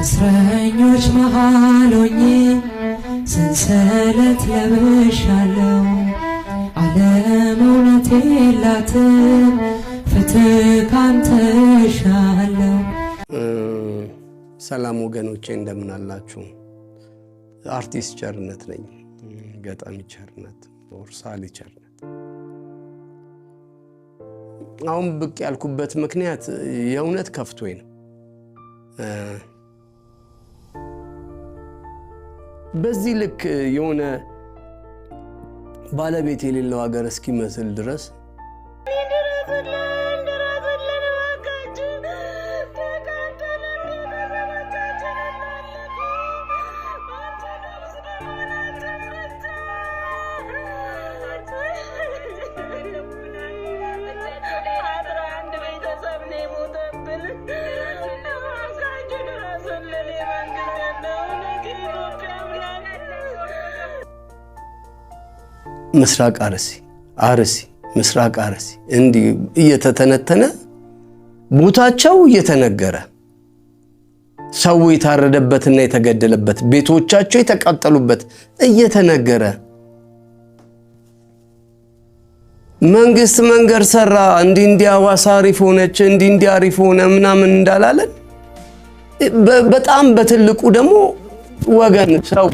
እስረኞች መሃል ሆኜ ሰንሰለት ለብሻለሁ። ዓለም እውነት የላትም ፍትህ ካንተ እሻለሁ። ሰላም ወገኖቼ እንደምን አላችሁ? አርቲስት ቸርነት ነኝ። ገጣሚ ቸርነት ወርሳሊ ቸርነት። አሁን ብቅ ያልኩበት ምክንያት የእውነት ከፍቶኝ ነው። በዚህ ልክ የሆነ ባለቤት የሌለው ሀገር እስኪመስል ድረስ ምስራቅ አርሲ ምስራቅ አርሲ እንዲህ እየተተነተነ ቦታቸው እየተነገረ ሰው የታረደበትና የተገደለበት ቤቶቻቸው የተቃጠሉበት እየተነገረ መንግስት መንገድ ሰራ እንዲህ ሐዋሳ አሪፍ ሆነች እንዲህ አሪፍ ሆነ ምናምን እንዳላለን በጣም በትልቁ ደግሞ ወገን ሰው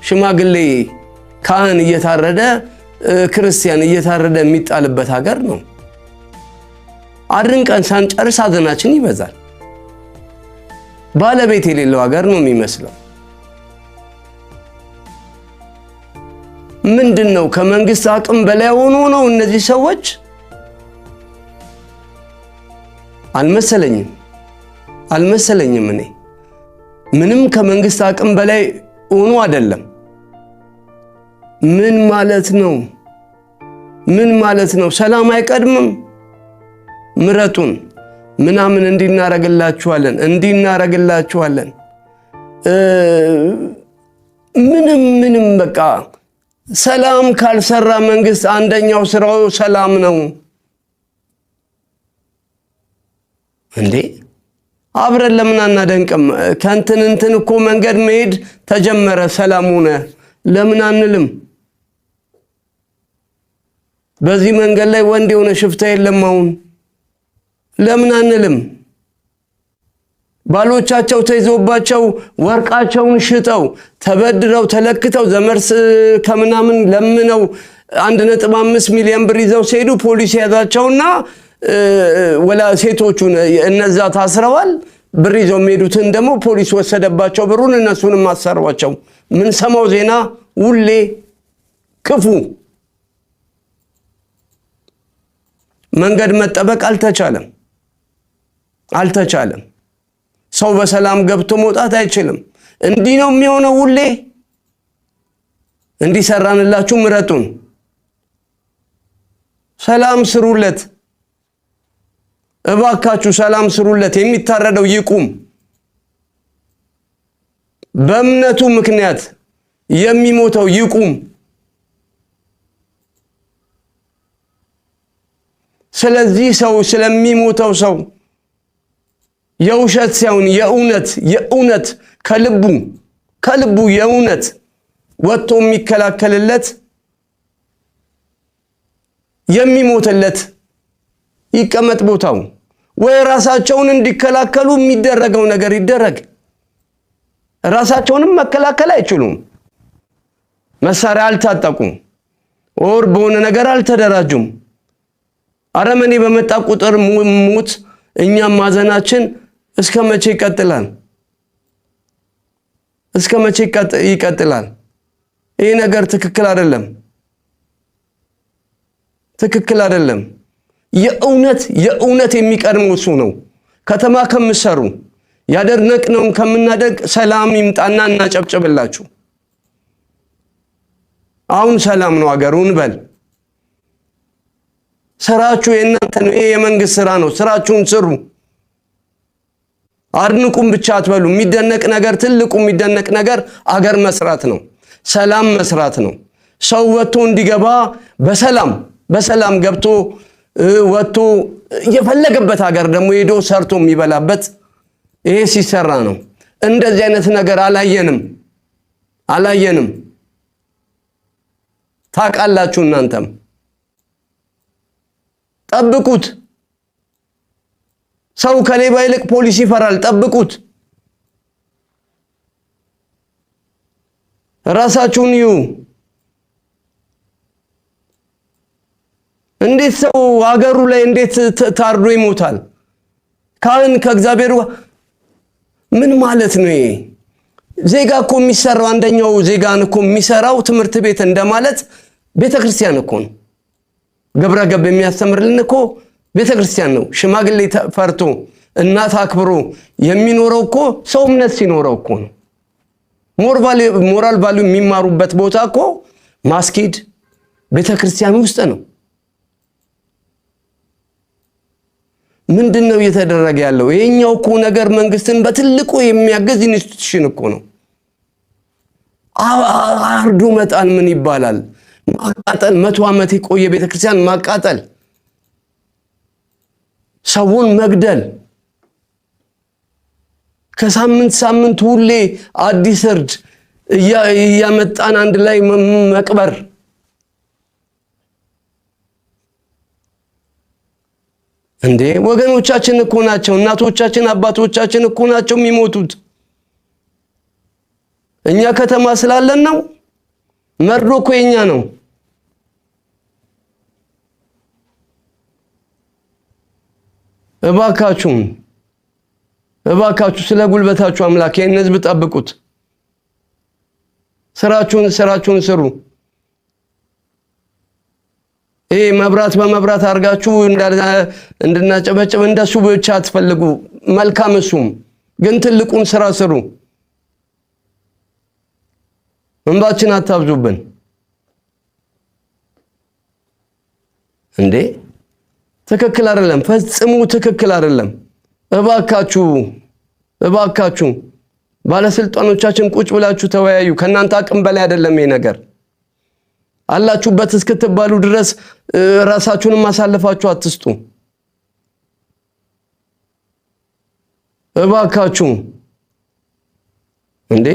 ሽማግሌ ካህን እየታረደ ክርስቲያን እየታረደ የሚጣልበት ሀገር ነው። አድርንቀን ሳንጨርስ ሐዘናችን ይበዛል። ባለቤት የሌለው ሀገር ነው የሚመስለው። ምንድነው ከመንግስት አቅም በላይ ሆኖ ነው እነዚህ ሰዎች? አልመሰለኝም። እኔ ምንም ከመንግስት አቅም በላይ ሆኖ አይደለም። ምን ማለት ነው? ሰላም አይቀድምም? ምረጡን ምናምን እንዲናረግላችኋለን ምንም በቃ ሰላም ካልሰራ መንግስት አንደኛው ስራው ሰላም ነው እንዴ? አብረን ለምን አናደንቅም? ከንትን እኮ መንገድ መሄድ ተጀመረ ሰላም ሆነ ለምን አንልም? በዚህ መንገድ ላይ ወንድ የሆነ ሽፍታ የለም አሁን ለምን አንልም? ባሎቻቸው ተይዞባቸው ወርቃቸውን ሽጠው ተበድረው ተለክተው ዘመርስ ከምናምን ለምነው 1.5 ሚሊዮን ብር ይዘው ሲሄዱ ፖሊስ ያዛቸውና ወላ ሴቶቹን እነዛ ታስረዋል። ብር ይዘው የሚሄዱትን ደግሞ ፖሊስ ወሰደባቸው ብሩን፣ እነሱንም አሰሯቸው። ምን ሰማው ዜና ሁሌ ክፉ። መንገድ መጠበቅ አልተቻለም። ሰው በሰላም ገብቶ መውጣት አይችልም። እንዲህ ነው የሚሆነው ሁሌ። እንዲሰራንላችሁ ምረጡን፣ ሰላም ስሩለት፣ እባካችሁ ሰላም ስሩለት። የሚታረደው ይቁም። በእምነቱ ምክንያት የሚሞተው ይቁም። ስለዚህ ሰው ስለሚሞተው ሰው የውሸት ሳይሆን የእውነት ከልቡ የእውነት ወጥቶ የሚከላከልለት የሚሞትለት ይቀመጥ ቦታው። ወይ ራሳቸውን እንዲከላከሉ የሚደረገው ነገር ይደረግ። ራሳቸውንም መከላከል አይችሉም። መሳሪያ አልታጠቁም፣ ወር በሆነ ነገር አልተደራጁም። አረመኔ በመጣ ቁጥር ሙት እኛም ማዘናችን እስከ መቼ ይቀጥላል? ይሄ ነገር ትክክል አይደለም። የእውነት የሚቀድመው እሱ ነው። ከተማ ከምሰሩ ያደረቅነውን ከምናደግ ሰላም ይምጣና እናጨብጭብላችሁ። አሁን ሰላም ነው አገሩን በል። ስራችሁ የእናንተ ነው። ይሄ የመንግስት ስራ ነው። ስራችሁን ስሩ። አድንቁም ብቻ አትበሉ። የሚደነቅ ነገር ትልቁ የሚደነቅ ነገር አገር መስራት ነው። ሰላም መስራት ነው። ሰው ወጥቶ እንዲገባ በሰላም ገብቶ ወጥቶ የፈለገበት ሀገር ደግሞ ሄዶ ሰርቶ የሚበላበት ይሄ ሲሰራ ነው። እንደዚህ አይነት ነገር አላየንም። ታውቃላችሁ እናንተም ጠብቁት። ሰው ከሌባ ይልቅ ፖሊስ ይፈራል። ጠብቁት። ራሳችሁን እዩ። እንዴት ሰው አገሩ ላይ እንዴት ታርዶ ይሞታል? ካህን ከእግዚአብሔር ምን ማለት ነው ይሄ? ዜጋ እኮ የሚሰራው አንደኛው ዜጋን እኮ የሚሰራው ትምህርት ቤት እንደማለት ቤተክርስቲያን እኮ ነው። ግብረ ገብ የሚያስተምርልን እኮ ቤተክርስቲያን ነው። ሽማግሌ ፈርቶ እናት አክብሮ የሚኖረው እኮ ሰው እምነት ሲኖረው እኮ ነው። ሞራል ቫልዩ የሚማሩበት ቦታ እኮ ማስኪድ ቤተክርስቲያን ውስጥ ነው። ምንድነው እየተደረገ ያለው? ይሄኛው እኮ ነገር መንግስትን በትልቁ የሚያገዝ ኢንስቲትዩሽን እኮ ነው። አርዶ መጣል ምን ይባላል? ማቃጠል፣ 100 ዓመት የቆየ ቤተክርስቲያን ማቃጠል፣ ሰውን መግደል፣ ከሳምንት ሁሌ አዲስ እርድ እያመጣን አንድ ላይ መቅበር። እንዴ ወገኖቻችን እኮ ናቸው፣ እናቶቻችን አባቶቻችን እኮ ናቸው የሚሞቱት። እኛ ከተማ ስላለን ነው። መርዶ እኮ የኛ ነው። እባካችሁ ስለ ጉልበታችሁ አምላክ ይህን ህዝብ ጠብቁት። ስራችሁን ስሩ። ይሄ መብራት በመብራት አርጋችሁ እንድናጨበጭብ እንደሱ ብቻ አትፈልጉ። መልካም እሱም ግን ትልቁን ስራ ስሩ። እንባችን አታብዙብን። እንዴ ትክክል አይደለም፣ ፈጽሙ ትክክል አይደለም። እባካችሁ ባለስልጣኖቻችን ቁጭ ብላችሁ ተወያዩ። ከናንተ አቅም በላይ አይደለም ይሄ ነገር። አላችሁበት እስክትባሉ ድረስ ራሳችሁንም ማሳለፋችሁ አትስጡ። እባካችሁ እንዴ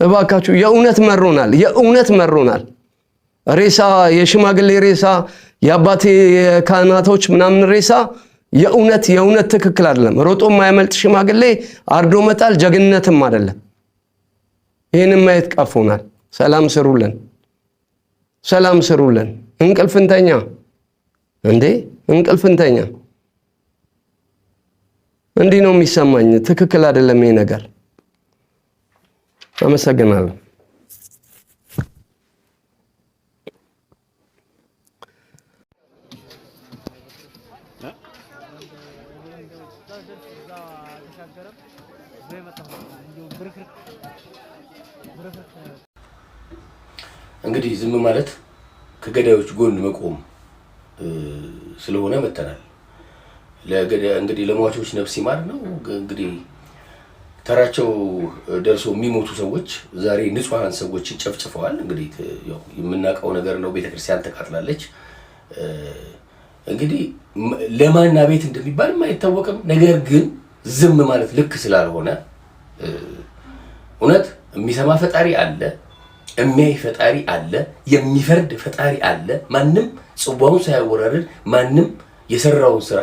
እባካችሁ የእውነት መሮናል። ሬሳ፣ የሽማግሌ ሬሳ፣ የአባቴ የካህናቶች ምናምን ሬሳ የእውነት ትክክል አይደለም። ሮጦ ማያመልጥ ሽማግሌ አርዶ መጣል ጀግንነትም አይደለም። ይሄንን ማየት ቀፎናል። ሰላም ስሩልን። እንቅልፍንተኛ እንዲህ ነው የሚሰማኝ። ትክክል አይደለም ይሄ ነገር። አመሰግናለሁ። እንግዲህ ዝም ማለት ከገዳዮች ጎን መቆም ስለሆነ መተናል። እንግዲህ ለሟቾች ነፍስ ይማር ነው። እንግዲህ ተራቸው ደርሶ የሚሞቱ ሰዎች ዛሬ ንጹሃን ሰዎች ጨፍጭፈዋል። እንግዲህ ያው የምናውቀው ነገር ነው። ቤተክርስቲያን ተቃጥላለች። እንግዲህ ለማና ቤት እንደሚባል አይታወቅም። ነገር ግን ዝም ማለት ልክ ስላልሆነ እውነት የሚሰማ ፈጣሪ አለ፣ የሚያይ ፈጣሪ አለ፣ የሚፈርድ ፈጣሪ አለ። ማንም ጽዋውን ሳያወራርድ፣ ማንም የሰራውን ስራ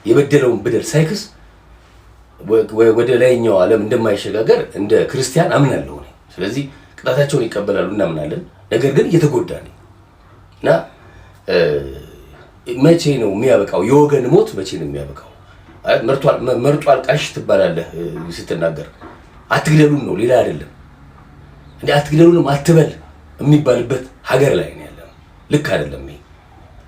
የበደለውን በደል ሳይክስ ወደ ላይኛው ዓለም እንደማይሸጋገር እንደ ክርስቲያን አምናለሁ። ስለዚህ ቅጣታቸውን ይቀበላሉ እናምናለን። ነገር ግን እየተጎዳ ነው እና መቼ ነው የሚያበቃው? የወገን ሞት መቼ ነው የሚያበቃው? መርጦ አልቃሽ ትባላለህ ስትናገር። አትግደሉን ነው ሌላ አይደለም። እንዴ አትግደሉንም አትበል የሚባልበት ሀገር ላይ ነው ያለው። ልክ አይደለም ይሄ።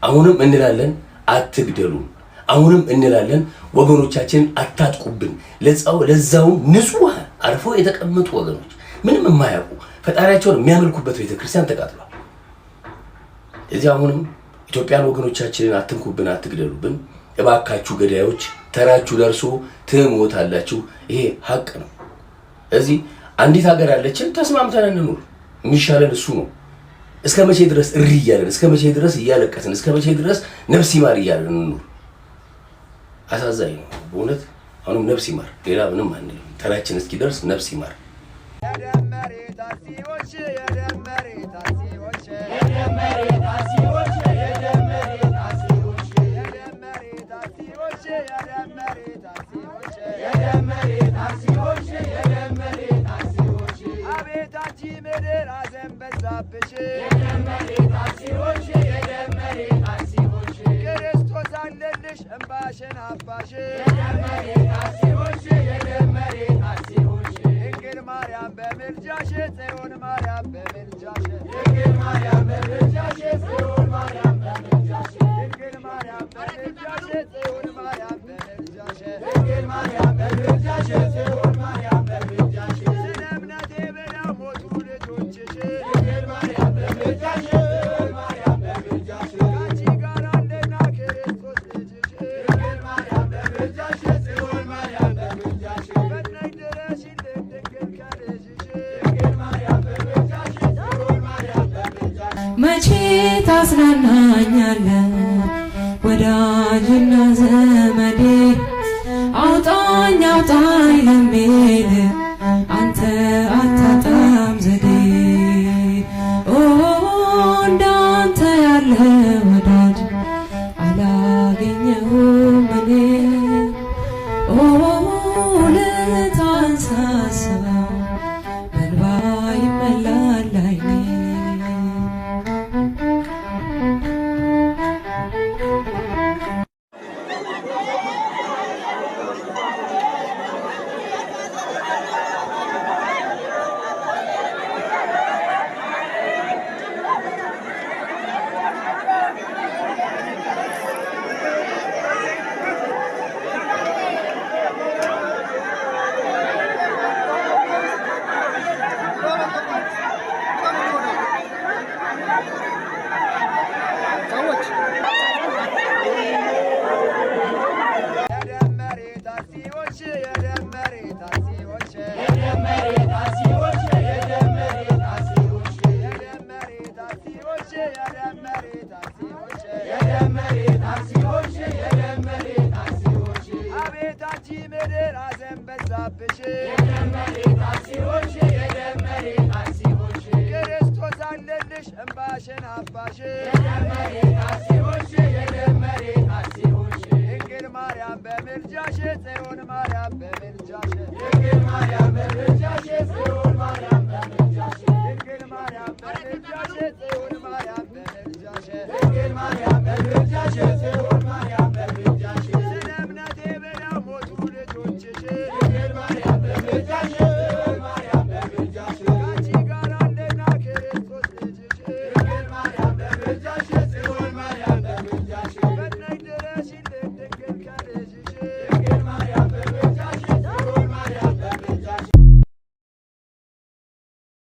አሁንም እንላለን አትግደሉን፣ አሁንም እንላለን ወገኖቻችንን አታጥቁብን። ለዛውም ንጹህ አርፈው የተቀመጡ ወገኖች ምንም የማያውቁ ፈጣሪያቸውን የሚያመልኩበት ቤተክርስቲያን ተቃጥሏል። እዚህ አሁንም ኢትዮጵያን ወገኖቻችንን አትንኩብን፣ አትግደሉብን እባካችሁ ገዳዮች፣ ተራችሁ ደርሶ ትሞታላችሁ። ይሄ ሀቅ ነው። እዚህ አንዲት ሀገር አለችን፣ ተስማምተን እንኑር። የሚሻለን እሱ ነው። እስከ መቼ ድረስ እሪ እያለን፣ እስከ መቼ ድረስ እያለቀስን፣ እስከ መቼ ድረስ ነፍስ ይማር እያለን እንኑር? አሳዛኝ ነው በእውነት አሁንም ነፍስ ይማር፣ ሌላ ምንም አንልም። ተራችን እስኪደርስ ነፍስ ይማር። መቼ ታስናናኛለህ ወዳጅና ዘመዴ አውጣኝ አውጣኝ ለሚል አንተ አታጣም ዘዴ እንዳንተ ያለ ወዳጅ አላገኘሁም እኔ ልታንሳስበው በእንባ ይመላል ዓይኔ Maria,